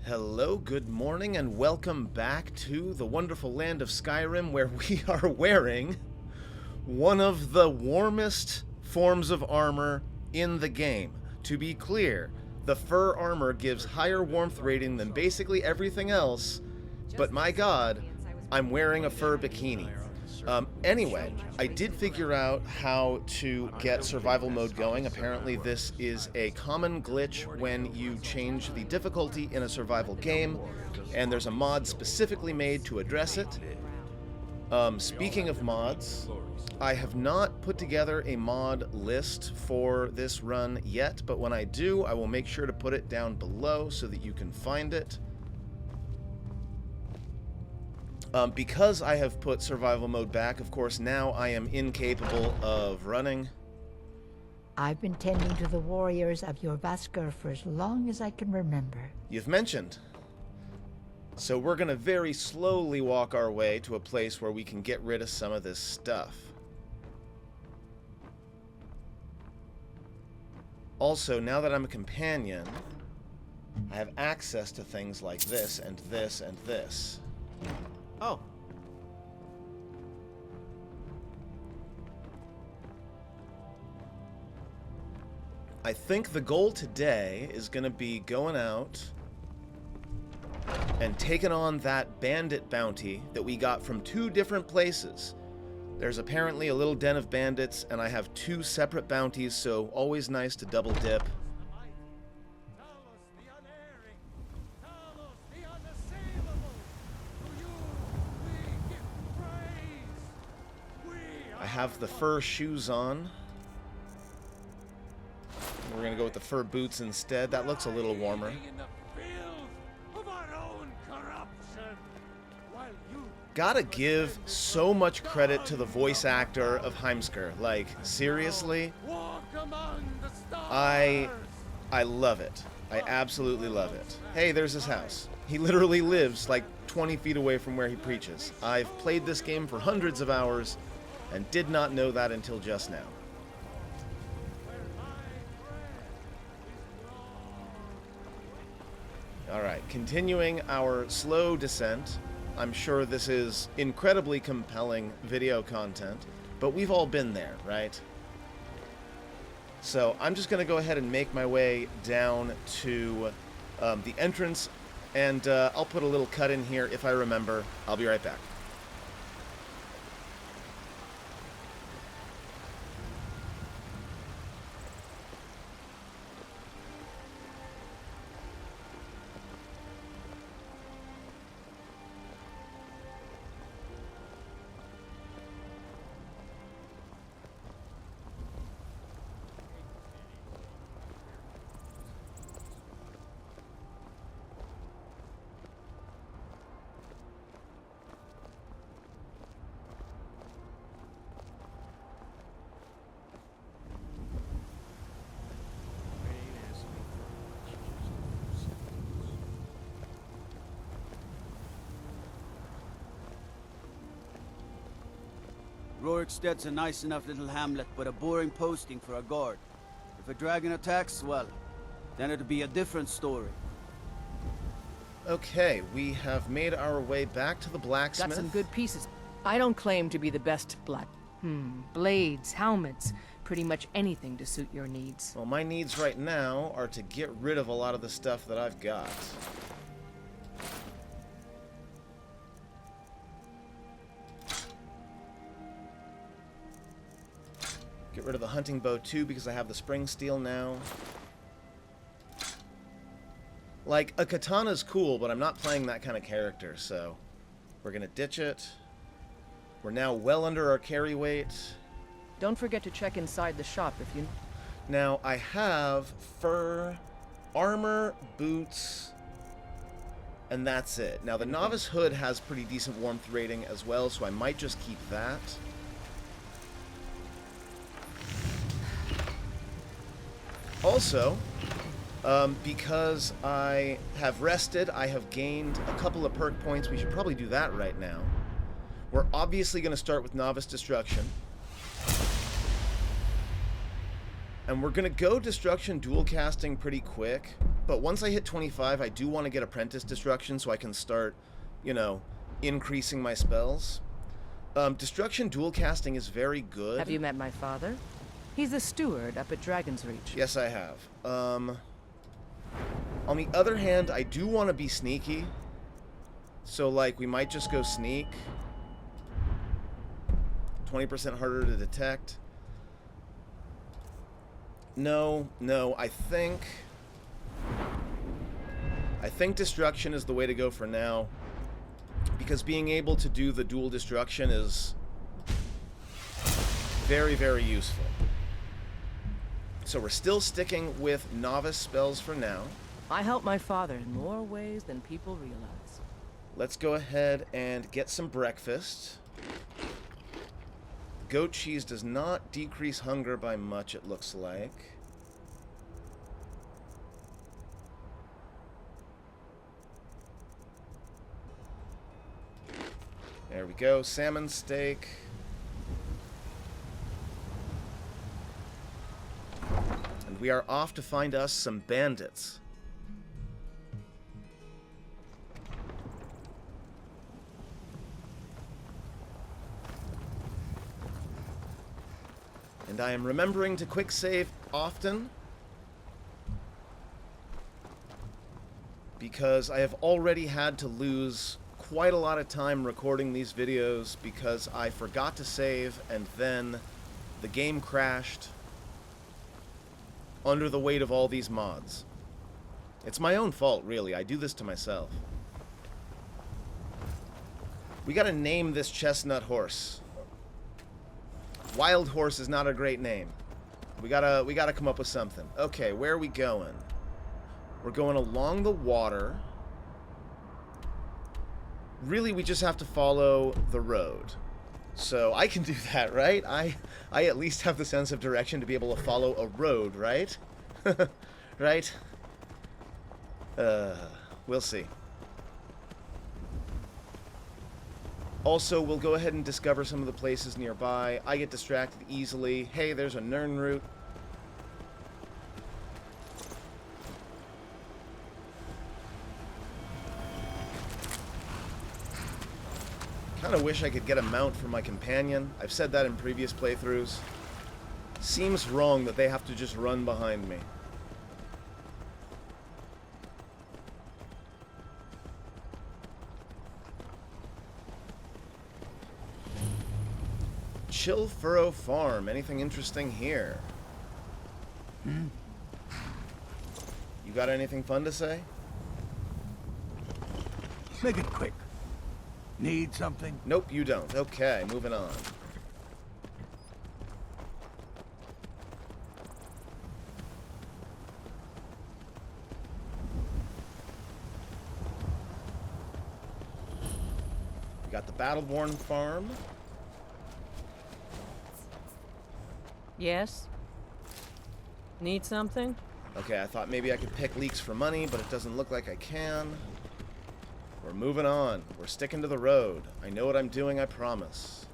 Hello, good morning, and welcome back to the wonderful land of Skyrim, where we are wearing one of the warmest forms of armor in the game. To be clear, the fur armor gives higher warmth rating than basically everything else, but my god, I'm wearing a fur bikini. Anyway, I did figure out how to get survival mode going. Apparently this is a common glitch when you change the difficulty in a survival game, and there's a mod specifically made to address it. Speaking of mods, I have not put together a mod list for this run yet, but when I do, I will make sure to put it down below so that you can find it. Because I have put survival mode back, of course, now I am incapable of running. I've been tending to the warriors of your Vasker for as long as I can remember. You've mentioned. So we're going to very slowly walk our way to a place where we can get rid of some of this stuff. Also, now that I'm a companion, I have access to things like this and this and this. Oh. I think the goal today is going to be going out and taking on that bandit bounty that we got from two different places. There's apparently a little den of bandits, and I have two separate bounties, so always nice to double dip. I have the fur shoes on. We're gonna go with the fur boots instead. That looks a little warmer. Gotta give so much credit to the voice actor of Heimskr. Like, seriously? I love it. I absolutely love it. Hey, there's his house. He literally lives like 20 feet away from where he preaches. I've played this game for hundreds of hours and did not know that until just now. Alright, continuing our slow descent. I'm sure this is incredibly compelling video content, but we've all been there, right? So I'm just going to go ahead and make my way down to the entrance, and I'll put a little cut in here if I remember. I'll be right back. Rorikstead's a nice enough little hamlet, but a boring posting for a guard. If a dragon attacks, well, then it'll be a different story. Okay, we have made our way back to the blacksmith. Got some good pieces. I don't claim to be the best blades, helmets, pretty much anything to suit your needs. Well, my needs right now are to get rid of a lot of the stuff that I've got. Get rid of the hunting bow too, because I have the spring steel now. Like, a katana's cool, but I'm not playing that kind of character, so we're gonna ditch it. We're now well under our carry weight. Don't forget to check inside the shop if you... Now, I have fur, armor, boots, and that's it. Now, the novice hood has pretty decent warmth rating as well, so I might just keep that. Also, because I have rested, I have gained a couple of perk points. We should probably do that right now. We're obviously going to start with Novice Destruction. And we're going to go Destruction dual casting pretty quick. But once I hit 25, I do want to get Apprentice Destruction so I can start, you know, increasing my spells. Destruction dual casting is very good. Have you met my father? He's the steward up at Dragon's Reach. Yes, I have. On the other hand, I do want to be sneaky. So, like, we might just go sneak. 20% harder to detect. No, I think destruction is the way to go for now. Because being able to do the dual destruction is very, very useful. So we're still sticking with novice spells for now. I help my father in more ways than people realize. Let's go ahead and get some breakfast. Goat cheese does not decrease hunger by much, it looks like. There we go, salmon steak. And we are off to find us some bandits. And I am remembering to quick save often because I have already had to lose quite a lot of time recording these videos because I forgot to save and then the game crashed under the weight of all these mods. It's my own fault, really. I do this to myself. We gotta name this chestnut horse. Wild horse is not a great name. We gotta come up with something. Okay, where are we going? We're going along the water. Really, we just have to follow the road. So I can do that, right? I at least have the sense of direction to be able to follow a road, right? Right? We'll see. Also, we'll go ahead and discover some of the places nearby. I get distracted easily. Hey, there's a Nern route. Kind of wish I could get a mount for my companion. I've said that in previous playthroughs. Seems wrong that they have to just run behind me. Chill Furrow Farm. Anything interesting here? You got anything fun to say? Make it quick. Need something? Nope, you don't. Okay, moving on. We got the Battleborn Farm. Yes? Need something? Okay, I thought maybe I could pick leeks for money, but it doesn't look like I can. We're moving on. We're sticking to the road. I know what I'm doing, I promise.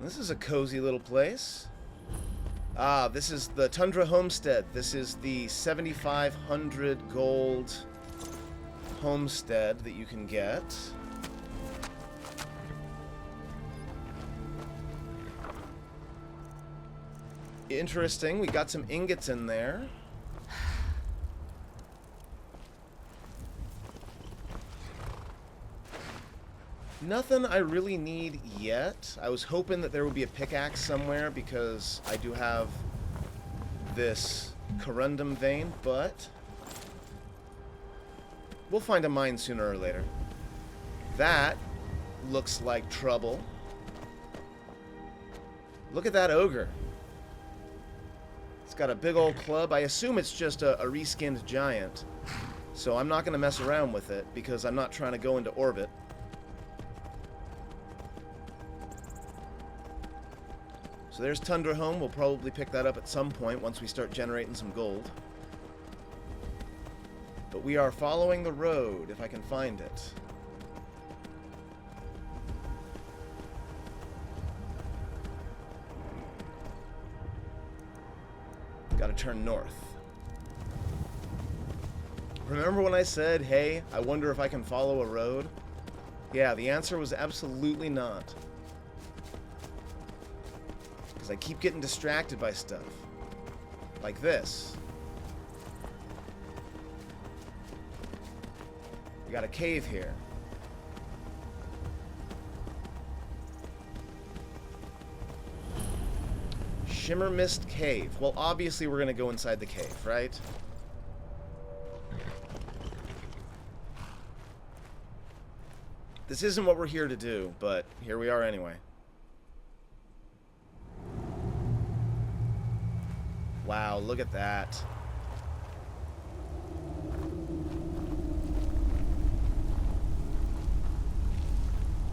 This is a cozy little place. Ah, this is the Tundra Homestead. This is the 7,500 gold homestead that you can get. Interesting, we got some ingots in there. Nothing I really need yet. I was hoping that there would be a pickaxe somewhere because I do have this corundum vein, but we'll find a mine sooner or later. That looks like trouble. Look at that ogre. It's got a big old club. I assume it's just a reskinned giant. So I'm not going to mess around with it because I'm not trying to go into orbit. So there's Tundra Home. We'll probably pick that up at some point once we start generating some gold. But we are following the road, if I can find it. Gotta turn north. Remember when I said, hey, I wonder if I can follow a road? Yeah, the answer was absolutely not. Because I keep getting distracted by stuff. Like this. We got a cave here. Shimmer Mist Cave. Well, obviously we're gonna go inside the cave, right? This isn't what we're here to do, but here we are anyway. Wow, look at that.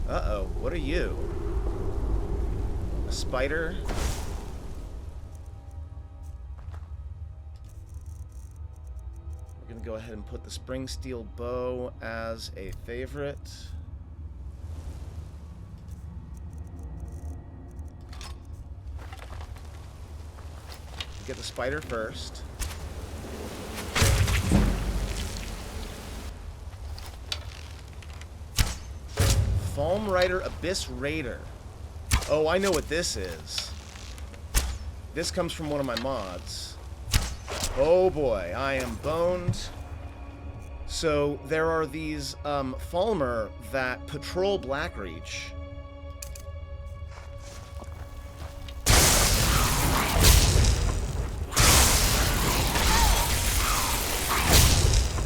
Uh-oh, what are you? A spider? We're gonna go ahead and put the spring steel bow as a favorite. Get the spider first. Falm Rider Abyss Raider. Oh, I know what this is. This comes from one of my mods. Oh boy, I am boned. So there are these Falmer that patrol Blackreach.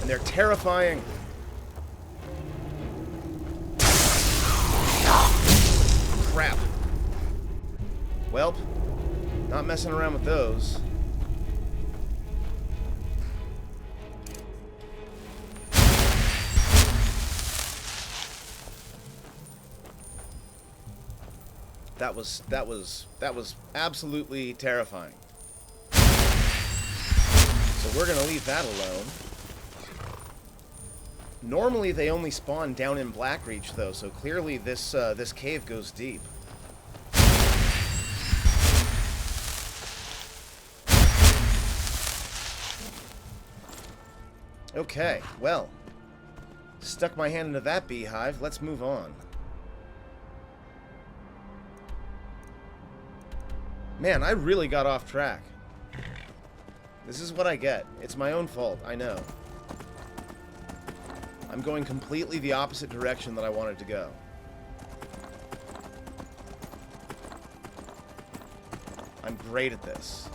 And they're terrifying. Crap. Welp, not messing around with those. That was absolutely terrifying. So we're gonna leave that alone. Normally they only spawn down in Blackreach though, so clearly this this cave goes deep. Okay, well, stuck my hand into that beehive. Let's move on. Man, I really got off track. This is what I get. It's my own fault, I know. I'm going completely the opposite direction that I wanted to go. I'm great at this.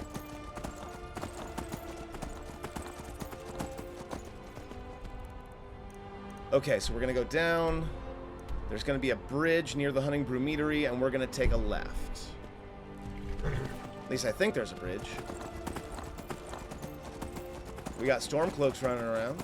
Okay, so we're gonna go down. There's gonna be a bridge near the Hunting Brew Meadery, and we're gonna take a left. At least I think there's a bridge. We got Stormcloaks running around.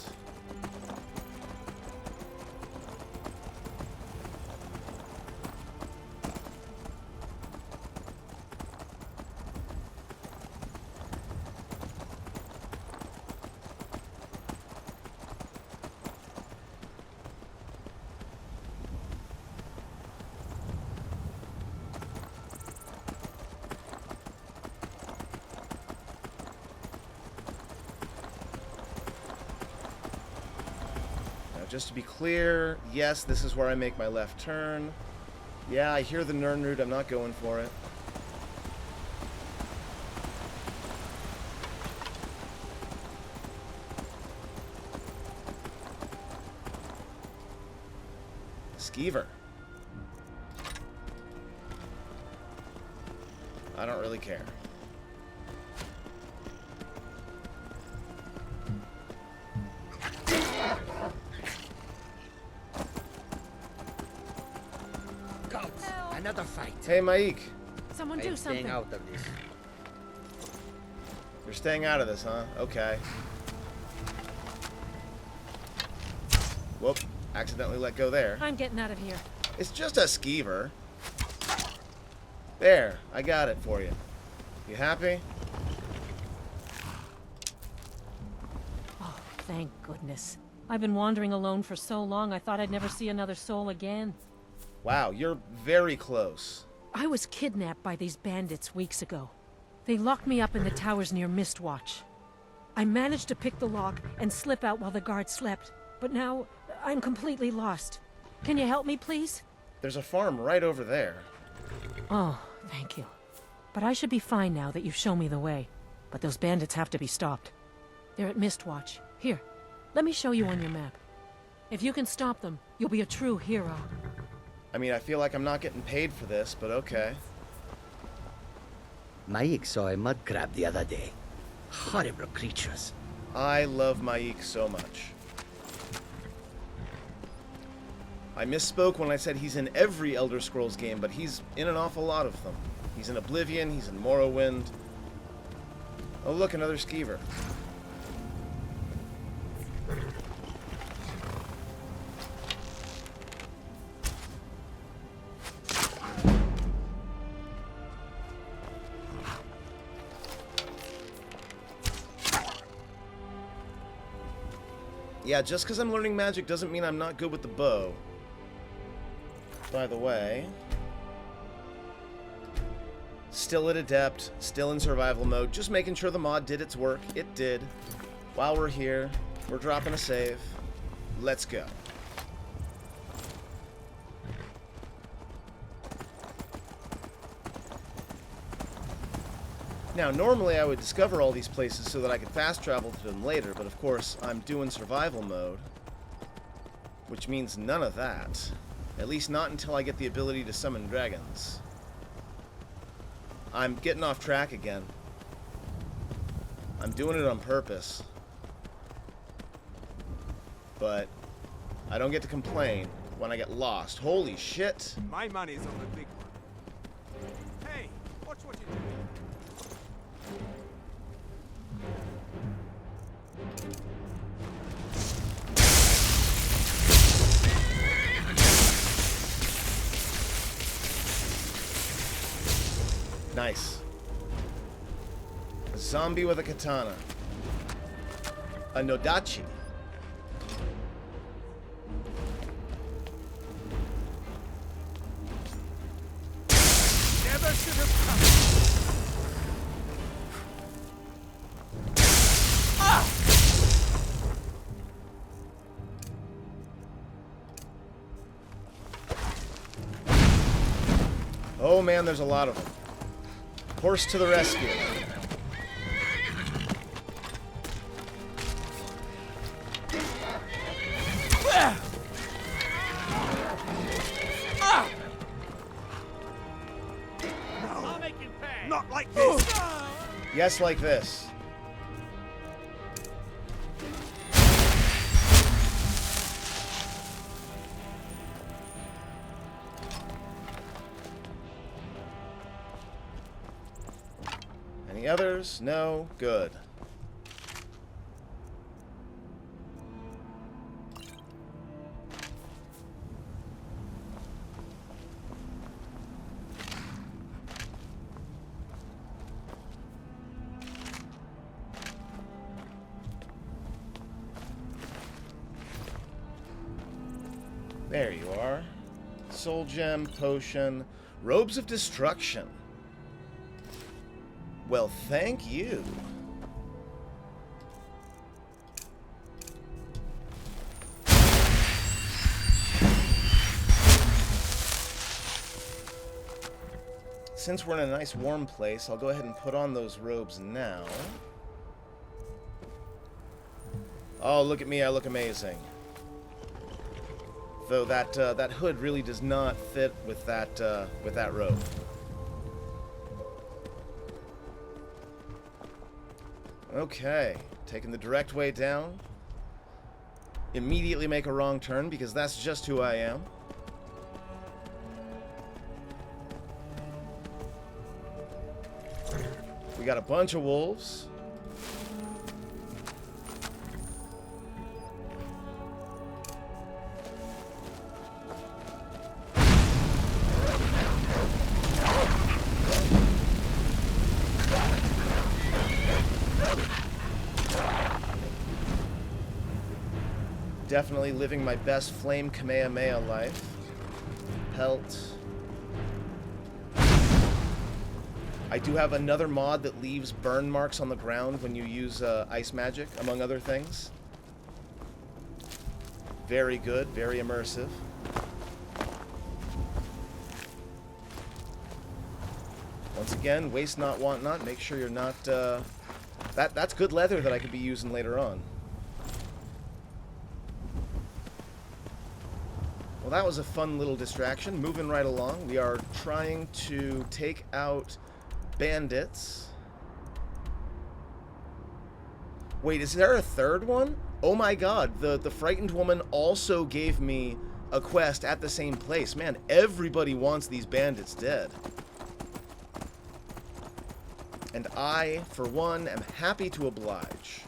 Just to be clear, yes, this is where I make my left turn. Yeah, I hear the Nern route, I'm not going for it. Skeever. I don't really care. Another fight. Hey, Maik. Someone do something. Staying out of this. You're staying out of this, huh? Okay. Whoop. Accidentally let go there. I'm getting out of here. It's just a skeever. There. I got it for you. You happy? Oh, thank goodness. I've been wandering alone for so long, I thought I'd never see another soul again. Wow, you're very close. I was kidnapped by these bandits weeks ago. They locked me up in the towers near Mistwatch. I managed to pick the lock and slip out while the guards slept, but now I'm completely lost. Can you help me, please? There's a farm right over there. Oh, thank you. But I should be fine now that you've shown me the way. But those bandits have to be stopped. They're at Mistwatch. Here, let me show you on your map. If you can stop them, you'll be a true hero. I mean, I feel like I'm not getting paid for this, but okay. Maik saw a mud crab the other day. Horrible creatures. I love Maik so much. I misspoke when I said he's in every Elder Scrolls game, but he's in an awful lot of them. He's in Oblivion, he's in Morrowind. Oh look, another skeever. Yeah, just because I'm learning magic doesn't mean I'm not good with the bow. By the way, still at Adept, still in survival mode, just making sure the mod did its work. It did. While we're here, we're dropping a save. Let's go. Now, normally I would discover all these places so that I could fast travel to them later, but of course, I'm doing survival mode, which means none of that. At least not until I get the ability to summon dragons. I'm getting off track again. I'm doing it on purpose. But I don't get to complain when I get lost. Holy shit! My money's on the big one. Hey, watch what you do. Nice. A zombie with a katana. A Nodachi. Never should have come. Oh man, there's a lot of them. Horse to the rescue. I'll make you pay. Not like this. Yes, like this. Any others? No? Good. There you are. Soul gem, potion, robes of destruction. Well, thank you. Since we're in a nice warm place, I'll go ahead and put on those robes now. Oh, look at me, I look amazing. Though that that hood really does not fit with that robe. Okay, taking the direct way down. Immediately make a wrong turn because that's just who I am. We got a bunch of wolves. Definitely living my best flame Kamehameha life. Pelt. I do have another mod that leaves burn marks on the ground when you use ice magic, among other things. Very good, very immersive. Once again, waste not, want not. Make sure you're not... That's good leather that I could be using later on. Well, that was a fun little distraction. Moving right along, we are trying to take out bandits. Wait, is there a third one? Oh my god, the frightened woman also gave me a quest at the same place. Man, everybody wants these bandits dead. And I, for one, am happy to oblige.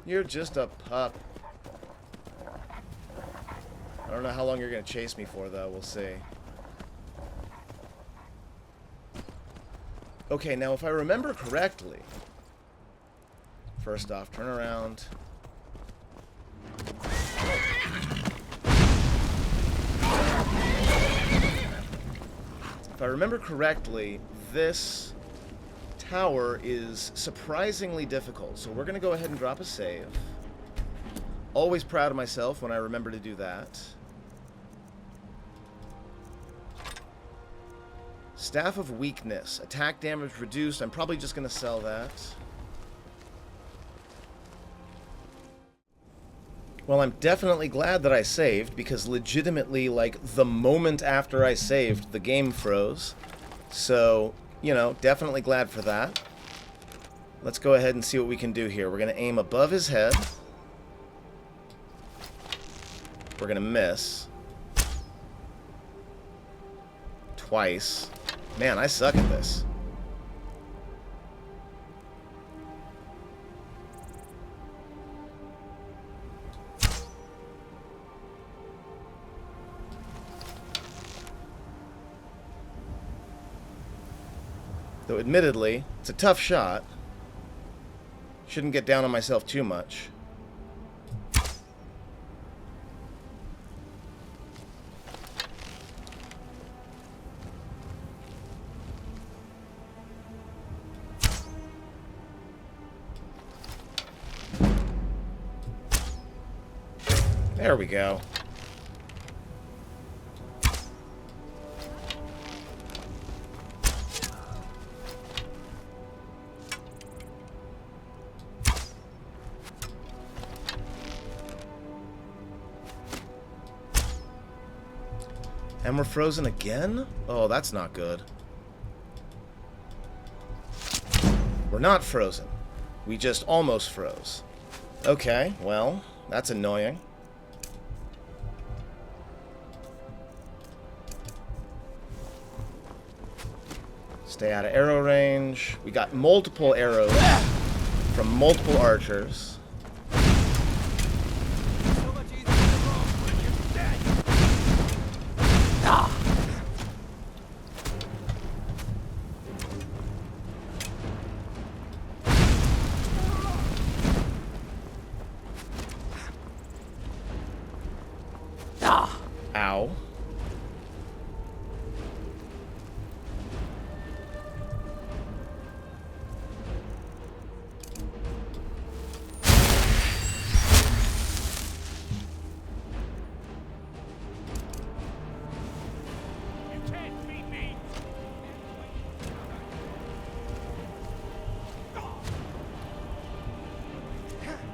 You're just a pup. I don't know how long you're going to chase me for, though. We'll see. Okay, now if I remember correctly... First off, turn around. If I remember correctly, this tower is surprisingly difficult, so we're going to go ahead and drop a save. Always proud of myself when I remember to do that. Staff of Weakness. Attack damage reduced. I'm probably just going to sell that. Well, I'm definitely glad that I saved, because legitimately, like, the moment after I saved, the game froze. So, you know, definitely glad for that. Let's go ahead and see what we can do here. We're going to aim above his head. We're going to miss. Twice. Man, I suck at this. Though admittedly, it's a tough shot. Shouldn't get down on myself too much. There we go. And we're frozen again? Oh, that's not good. We're not frozen. We just almost froze. Okay, well, that's annoying. Stay out of arrow range. We got multiple arrows from multiple archers. Ow.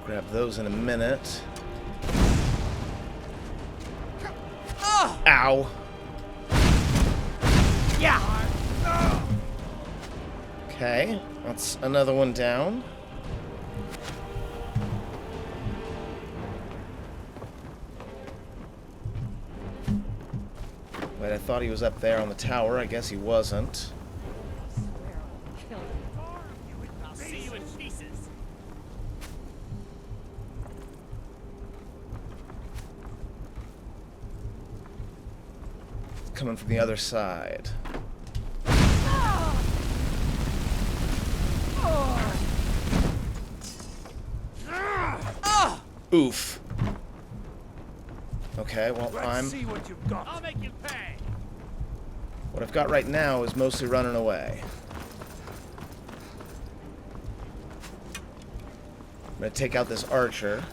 Grab those in a minute. Ow. Yeah. Okay, that's another one down. Wait, I thought he was up there on the tower. I guess he wasn't. I'll see you in pieces. Coming from the other side. Oof. Okay, well, Let's see what you've got. I'll make you pay. what I've got right now is mostly running away. I'm gonna take out this archer.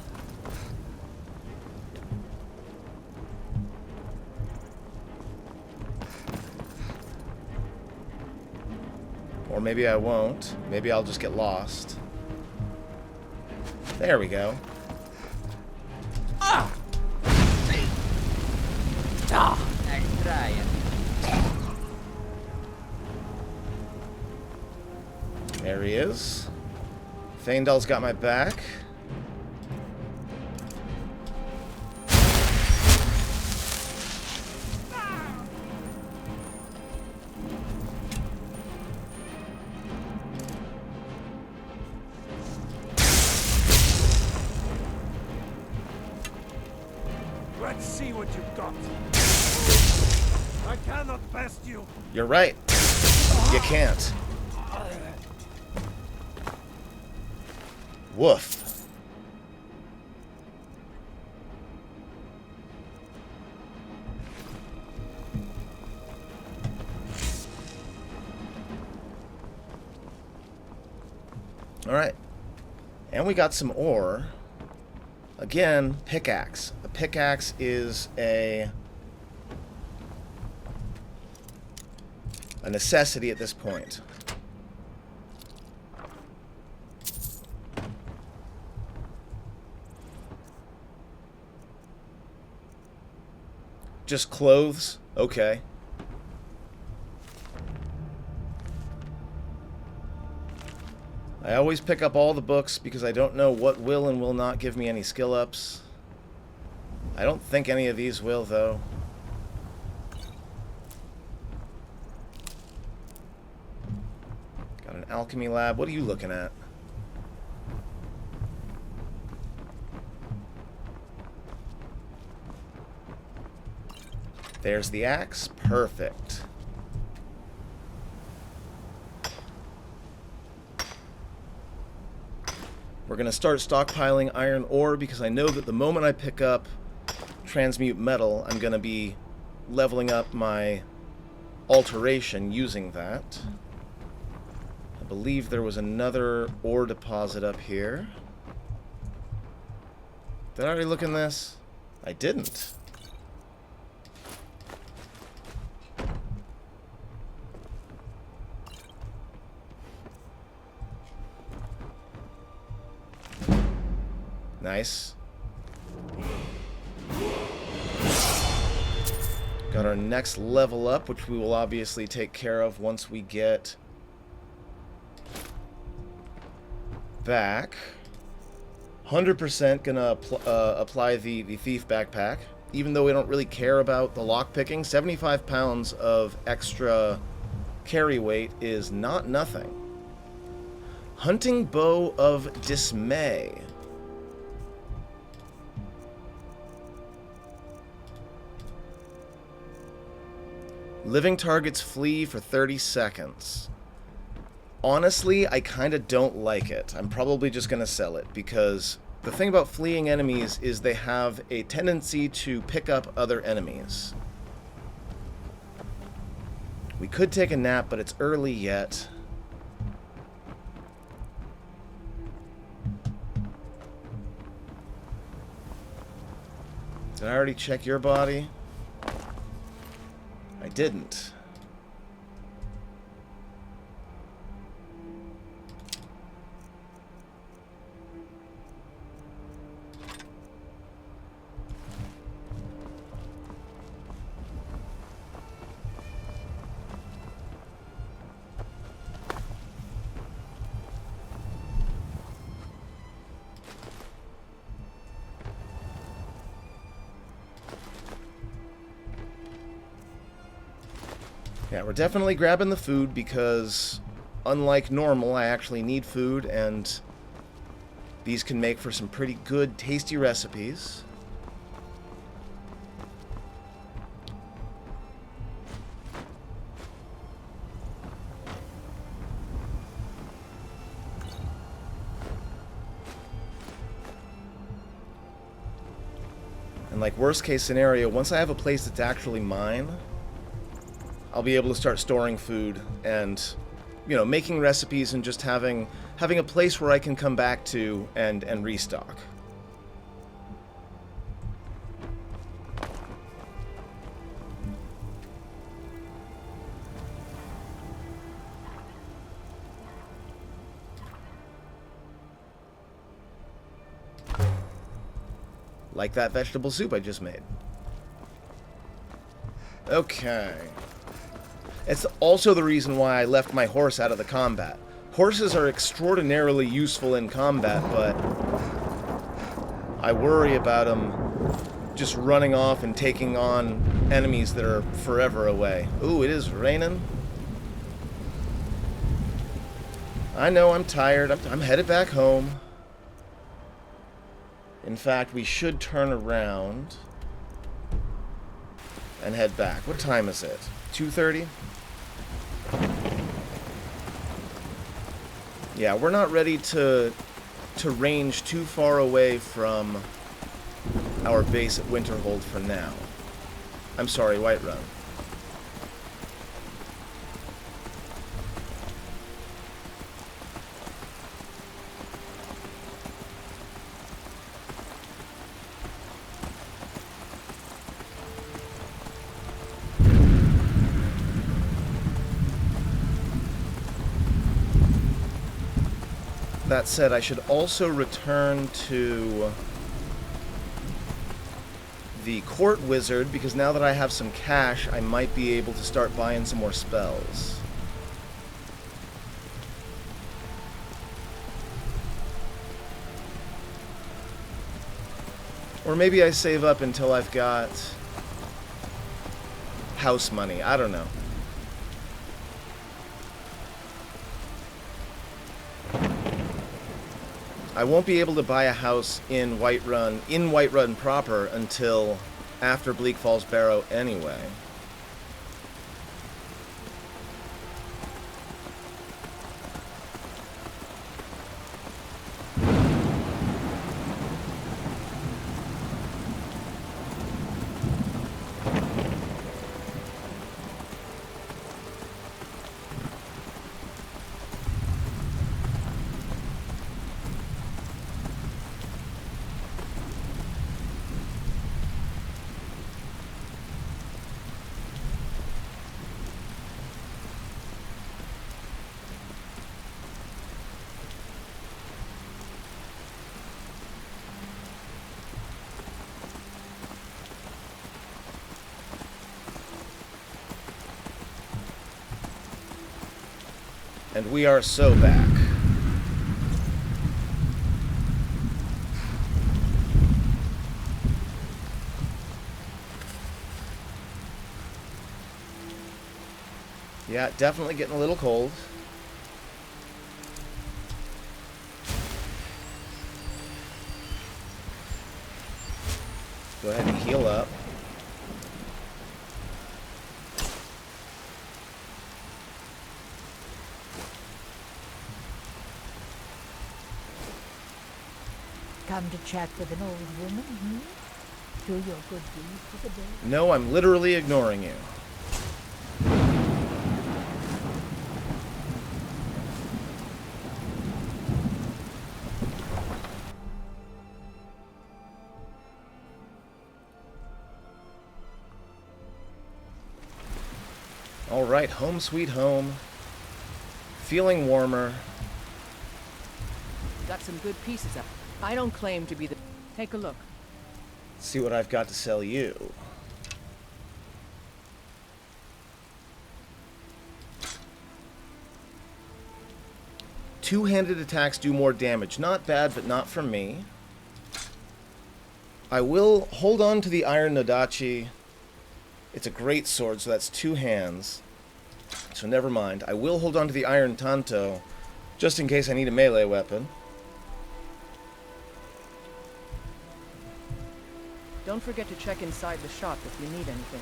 Or maybe I won't. Maybe I'll just get lost. There we go. I'll try it. There he is. Feindal's got my back. Let's see what you've got. I cannot best you. You're right. You can't. Woof. Alright. And we got some ore. Again, pickaxe. A pickaxe is a necessity at this point. Just clothes? Okay. I always pick up all the books because I don't know what will and will not give me any skill ups. I don't think any of these will, though. Got an alchemy lab. What are you looking at? There's the axe. Perfect. We're going to start stockpiling iron ore because I know that the moment I pick up transmute metal, I'm going to be leveling up my alteration using that. I believe there was another ore deposit up here. Did I already look in this? I didn't. Nice. Got our next level up, which we will obviously take care of once we get back. 100% gonna apply the thief backpack, even though we don't really care about the lockpicking. 75 pounds of extra carry weight is not nothing. Hunting bow of dismay. Living targets flee for 30 seconds. Honestly, I kind of don't like it. I'm probably just going to sell it, because the thing about fleeing enemies is they have a tendency to pick up other enemies. We could take a nap, but it's early yet. Did I already check your body? I didn't. Yeah, we're definitely grabbing the food because, unlike normal, I actually need food, and these can make for some pretty good, tasty recipes. And like worst case scenario, once I have a place that's actually mine, I'll be able to start storing food and, you know, making recipes and just having a place where I can come back to and restock. Like that vegetable soup I just made. Okay. It's also the reason why I left my horse out of the combat. Horses are extraordinarily useful in combat, but I worry about them just running off and taking on enemies that are forever away. Ooh, it is raining. I know, I'm tired. I'm headed back home. In fact, we should turn around and head back. What time is it? 2:30? Yeah, we're not ready to range too far away from our base at Winterhold for now. I'm sorry, Whiterun. That said, I should also return to the court wizard, because now that I have some cash, I might be able to start buying some more spells. Or maybe I save up until I've got house money. I don't know. I won't be able to buy a house in Whiterun proper until after Bleak Falls Barrow anyway. And we are so back. Yeah, definitely getting a little cold. Go ahead and heal up. Come to chat with an old woman, hmm? Do your good deed for the day. No, I'm literally ignoring you. All right, home sweet home. Feeling warmer. Got some good pieces up. I don't claim to be the... Take a look. See what I've got to sell you. Two-handed attacks do more damage. Not bad, but not for me. I will hold on to the Iron Nodachi. It's a great sword, so that's two hands. So never mind. I will hold on to the Iron Tanto, just in case I need a melee weapon. Don't forget to check inside the shop if you need anything.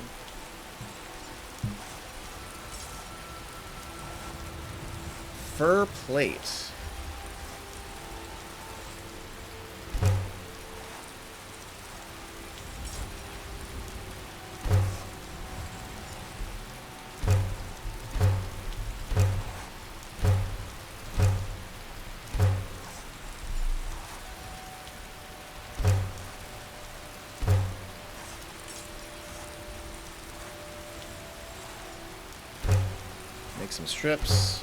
Fur plate. some strips.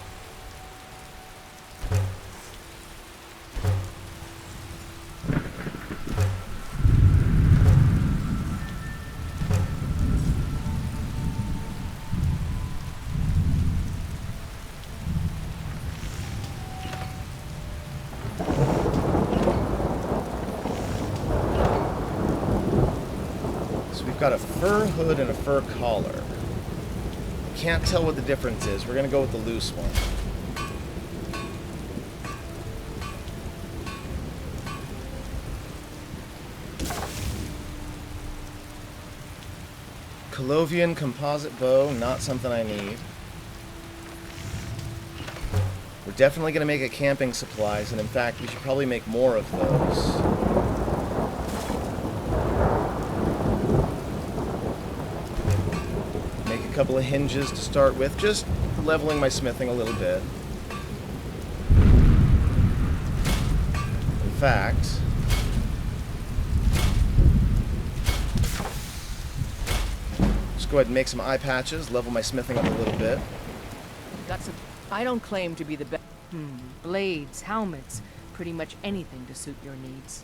Got a fur hood and a fur collar. Can't tell what the difference is. We're gonna go with the loose one. Colovian composite bow, not something I need. We're definitely gonna make a camping supplies, and in fact, we should probably make more of those. A couple of hinges to start with, just leveling my smithing a little bit. In fact, just go ahead and make some eye patches, level my smithing up a little bit. Got some. I don't claim to be the best. Blades, helmets, pretty much anything to suit your needs.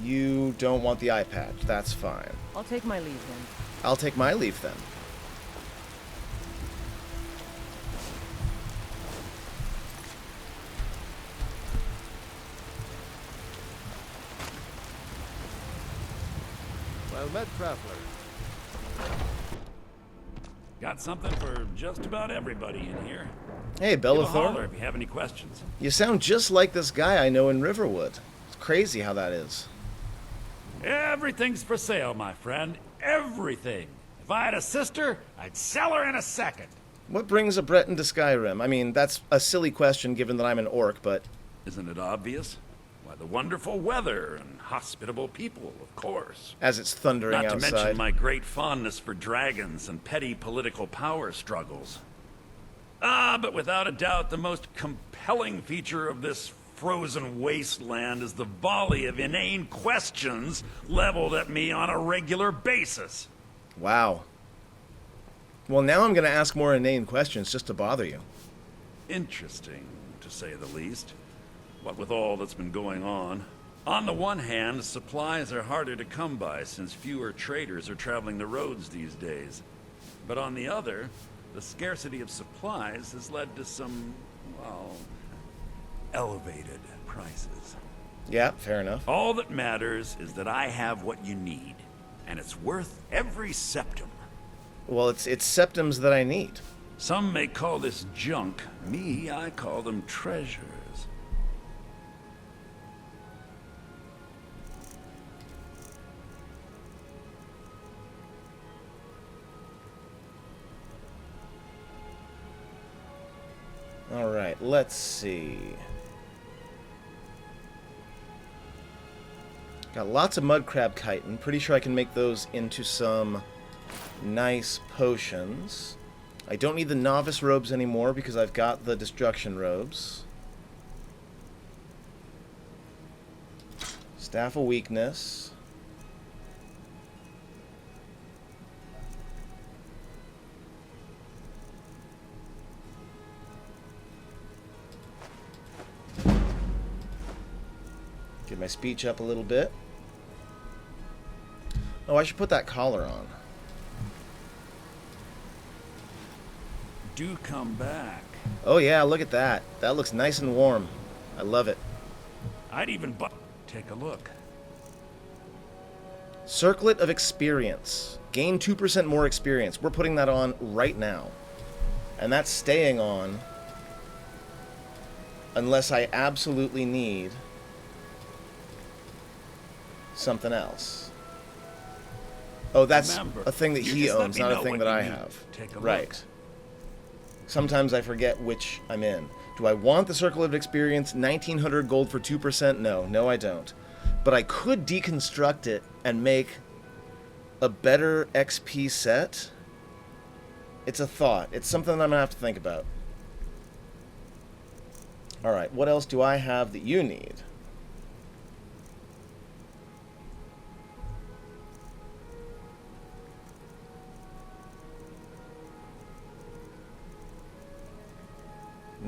You don't want the eye patch, that's fine. I'll take my leave then. I'll take my leave then. Well met, traveler. Got something for just about everybody in here. Hey, Give a holler Bellathor. if you have any questions. You sound just like this guy I know in Riverwood. It's crazy how that is. Everything's for sale, my friend. Everything. If I had a sister, I'd sell her in a second. What brings a Breton to Skyrim? I mean, that's a silly question given that I'm an orc, but... Isn't it obvious? Why, the wonderful weather and hospitable people, of course. As it's thundering Not to outside. mention my great fondness for dragons and petty political power struggles. But without a doubt, the most compelling feature of this frozen wasteland is the volley of inane questions leveled at me on a regular basis. Wow. Well, now I'm going to ask more inane questions just to bother you. Interesting, to say the least. What with all that's been going on. On the one hand, supplies are harder to come by since fewer traders are traveling the roads these days. But on the other, the scarcity of supplies has led to some, well, elevated prices. Yeah, fair enough. All that matters is that I have what you need, and it's worth every septum. Well, it's septums that I need. Some may call this junk. Me, I call them treasures. All right, let's see. Got lots of mud crab chitin. Pretty sure I can make those into some nice potions. I don't need the novice robes anymore because I've got the destruction robes. Staff of weakness. Get my speech up a little bit. Oh, I should put that collar on. Do come back. Oh yeah, look at that. That looks nice and warm. I love it. I'd even take a look. Circlet of experience. Gain 2% more experience. We're putting that on right now. And that's staying on unless I absolutely need something else. Oh, that's Remember, a thing that you he just let owns, me not a know thing what that you I need. have. Take a Right. look. Sometimes I forget which I'm in. Do I want the Circle of Experience? 1900 gold for 2%? No. No, I don't. But I could deconstruct it and make a better XP set. It's a thought. It's something that I'm going to have to think about. Alright, what else do I have that you need?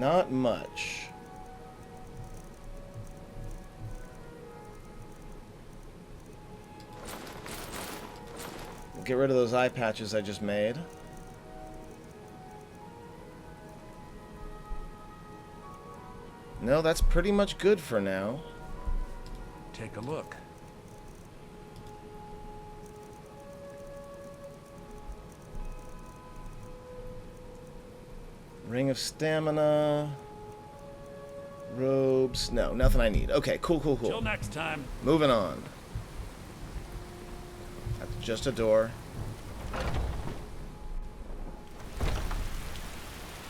Not much. We'll get rid of those eye patches I just made. No, that's pretty much good for now. Take a look. Ring of stamina. Robes. No, nothing I need. Okay, cool. Till next time. Moving on. That's just a door.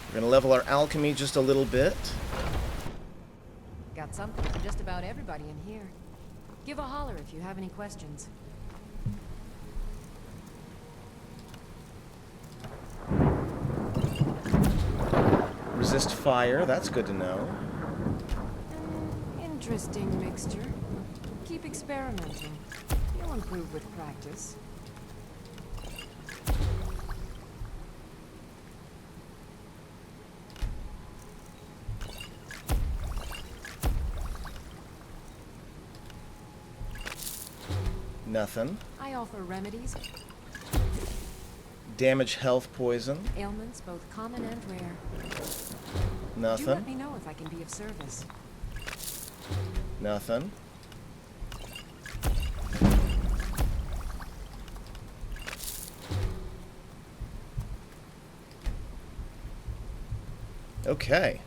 We're gonna level our alchemy just a little bit. Got something for just about everybody in here. Give a holler if you have any questions. Resist fire, that's good to know. Interesting mixture. Keep experimenting. You'll improve with practice. Nothing. I offer remedies, Damage, health, poison. ailments both common and rare. Do let Nothing. me know if I can be of service. Nothing. Okay.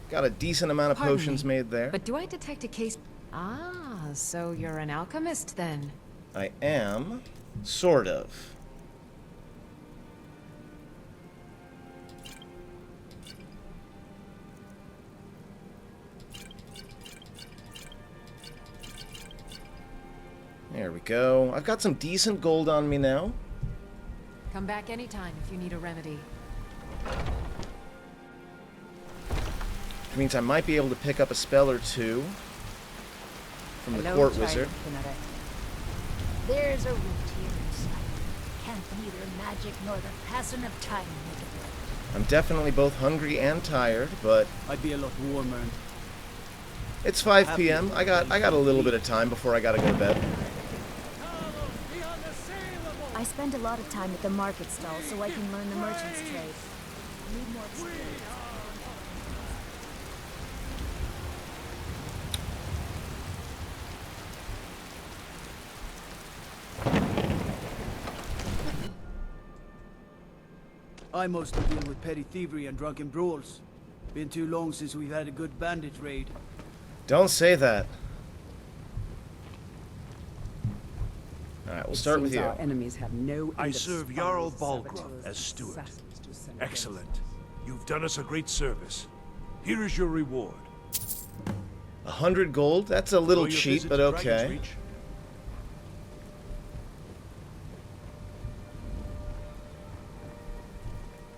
Got a decent amount of Pardon potions me, made there. But do I detect a case? Ah, so you're an alchemist then? I am. Sort of. There we go. I've got some decent gold on me now. Come back anytime if you need a remedy. Which means I might be able to pick up a spell or two from the court wizard. There's a root here inside. Can't neither magic nor the passing of time make it right. I'm definitely both hungry and tired, but I'd be a lot warmer. it's 5 p.m. I got a little bit of time before I gotta go to bed. I spend a lot of time at the market stall so I can learn the merchant's trade. Need more experience. I mostly deal with petty thievery and drunken brawls. Been too long since we've had a good bandit raid. Don't say that. Alright, we'll start with you. Our enemies have no I end of serve spies, Jarl saboteurs, Balgruuf as steward. assassins to send Excellent. You've done us a great service. Here is your reward. 100 gold? That's a little Enjoy your cheap, visit but to Dragon's okay. Reach.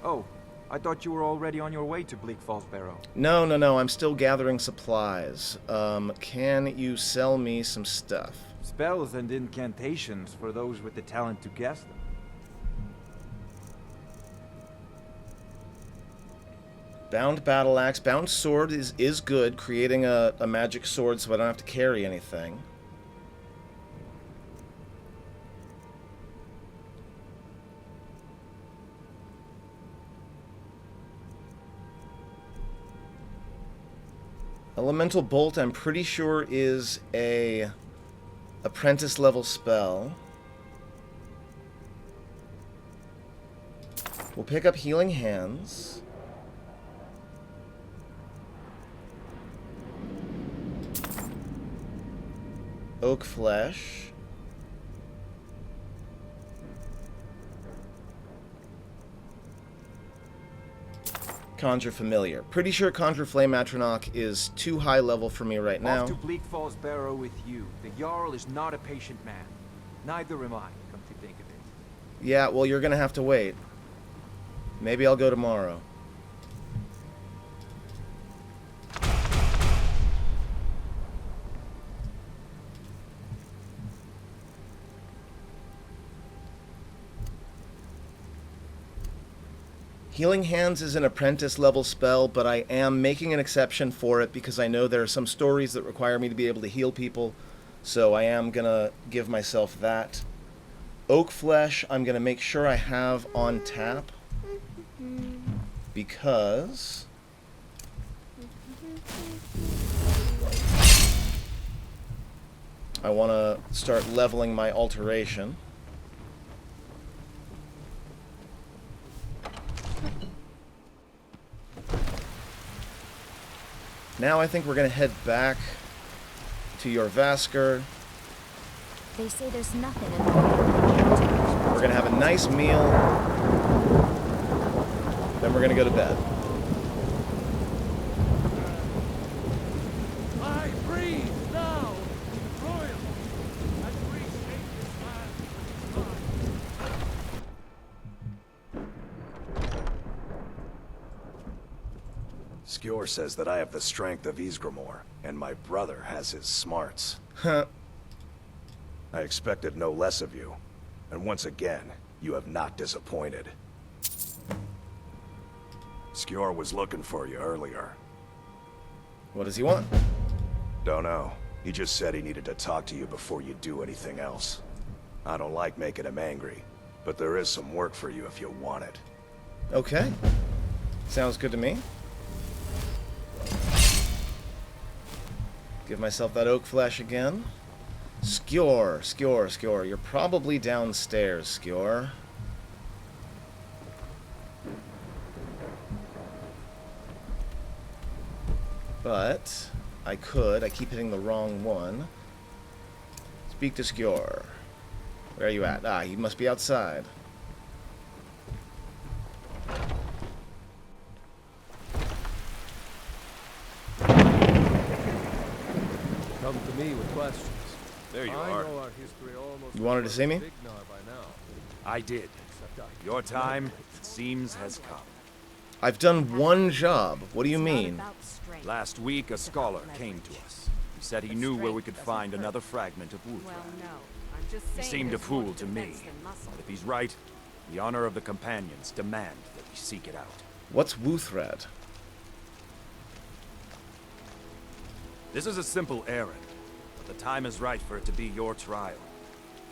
Oh, I thought you were already on your way to Bleak Falls Barrow. No, I'm still gathering supplies. Can you sell me some stuff? Spells and incantations for those with the talent to guess them. Bound battle axe. Bound sword is good, creating a magic sword so I don't have to carry anything. Elemental bolt, I'm pretty sure, is a apprentice level spell. We'll pick up healing hands. Oak flesh. Conjure familiar. Pretty sure Conjure Flame Atronach is too high level for me right now. Off to Bleak Falls Barrow with you. The Jarl is not a patient man. Neither am I, come to think of it. Yeah, well, you're gonna have to wait. Maybe I'll go tomorrow. Healing Hands is an apprentice level spell, but I am making an exception for it because I know there are some stories that require me to be able to heal people, so I am gonna give myself that. Oak Flesh, I'm gonna make sure I have on tap because I want to start leveling my alteration. Now I think we're going to head back to your Vasker. They say there's nothing in the way. We're going to have a nice meal. Then we're going to go to bed. I breathe now, royal. I appreciate this man. Skjor says that I have the strength of Ysgramor, and my brother has his smarts. Huh. I expected no less of you, and once again, you have not disappointed. Skjor was looking for you earlier. What does he want? Don't know. He just said he needed to talk to you before you do anything else. I don't like making him angry, but there is some work for you if you want it. Okay. Sounds good to me. Give myself that oak flesh again. Skjor. You're probably downstairs, Skjor. But I keep hitting the wrong one. Speak to Skjor. Where are you at? Ah, he must be outside. Come to me with questions. There you I are. know our history almost. You wanted to see me? Big Nar by now. I did. Your time, it seems, has come. I've done one job. What do you mean? Last week, a scholar came to us. He said he knew where we could find another fragment of Whiterun. He seemed a fool to me. But if he's right, the honor of the companions demand that we seek it out. What's Wuthred? This is a simple errand, but the time is right for it to be your trial.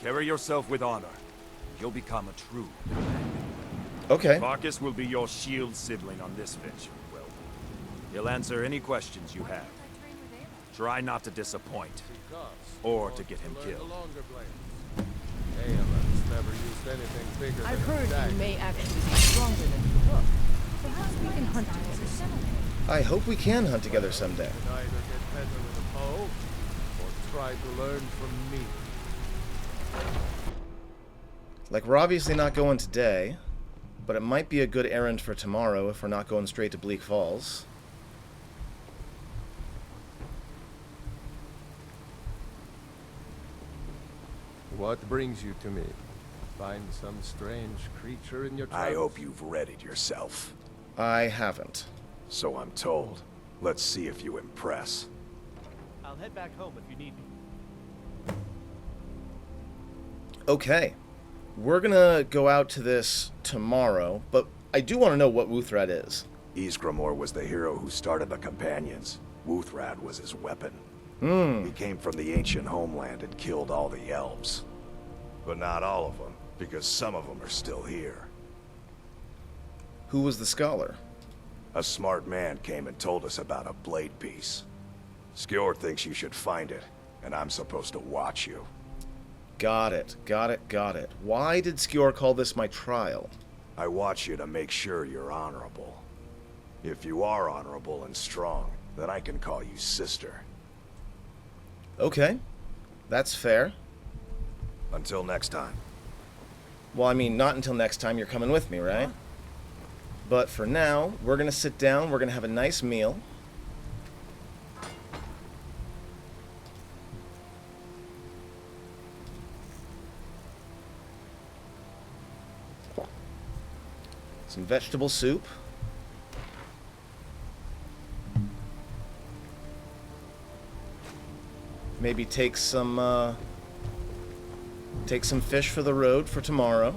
Carry yourself with honor, and you'll become a true companion. Okay. Marcus will be your shield sibling on this venture, Will. He'll answer any questions you have. Try not to disappoint, or to get him killed. Never used anything bigger than I've a heard dagger. you may actually be stronger than you look. Perhaps we can hunt together someday. I hope we can hunt together someday. You can either get better with a bow, or try to learn from me. Like, we're obviously not going today, but it might be a good errand for tomorrow if we're not going straight to Bleak Falls. What brings you to me? Find some strange creature in your I travels? hope you've readied yourself. I haven't. So I'm told. Let's see if you impress. I'll head back home if you need me. Okay. We're gonna go out to this tomorrow, but I do want to know what Wuthred is. Ysgramor was the hero who started the Companions. Wuthred was his weapon. He came from the ancient homeland and killed all the elves. But not all of them, because some of them are still here. Who was the scholar? A smart man came and told us about a blade piece. Skjor thinks you should find it, and I'm supposed to watch you. Got it. Why did Skjor call this my trial? I watch you to make sure you're honorable. If you are honorable and strong, then I can call you sister. Okay. That's fair. Until next time. Well, I mean, not until next time. You're coming with me, right? But for now, we're gonna sit down, we're gonna have a nice meal. Some vegetable soup. Maybe take some fish for the road for tomorrow.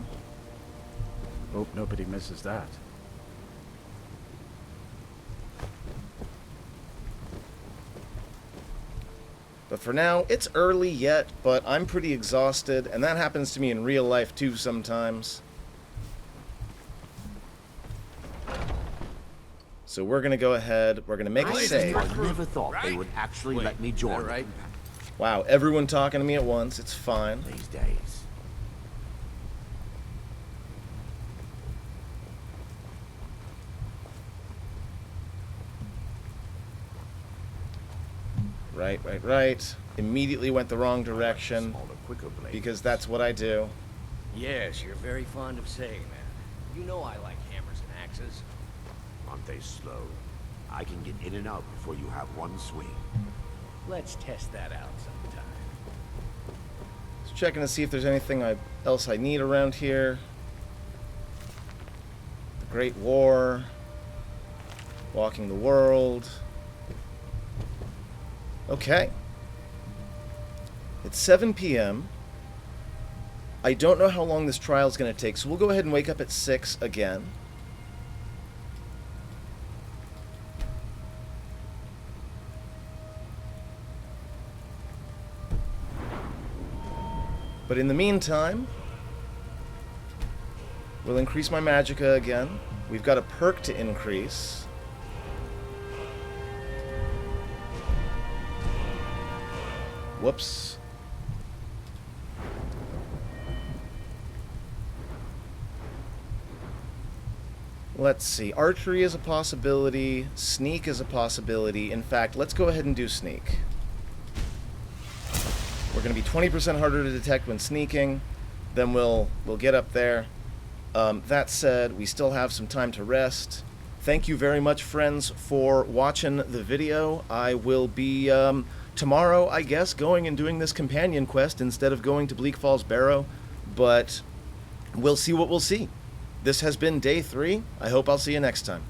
Hope nobody misses that. But for now, it's early yet, but I'm pretty exhausted, and that happens to me in real life too sometimes. So we're going to go ahead, we're going to make a save. I never thought they would actually let me join. Right? Wow, everyone talking to me at once, it's fine. These days. Right. Immediately went the wrong direction, because that's what I do. Yes, you're very fond of saying that. You know I like hammers and axes. Aren't they slow? I can get in and out before you have one swing. Let's test that out sometime. Just checking to see if there's anything else I need around here. The Great War. Walking the world. Okay. It's 7 p.m. I don't know how long this trial is going to take, so we'll go ahead and wake up at 6 again. But in the meantime, we'll increase my magicka again. We've got a perk to increase. Whoops. Let's see. Archery is a possibility. Sneak is a possibility. In fact, let's go ahead and do sneak. We're going to be 20% harder to detect when sneaking. Then we'll get up there. That said, we still have some time to rest. Thank you very much, friends, for watching the video. I will be... tomorrow, I guess, going and doing this companion quest instead of going to Bleak Falls Barrow, but we'll see what we'll see. This has been day 3. I hope I'll see you next time.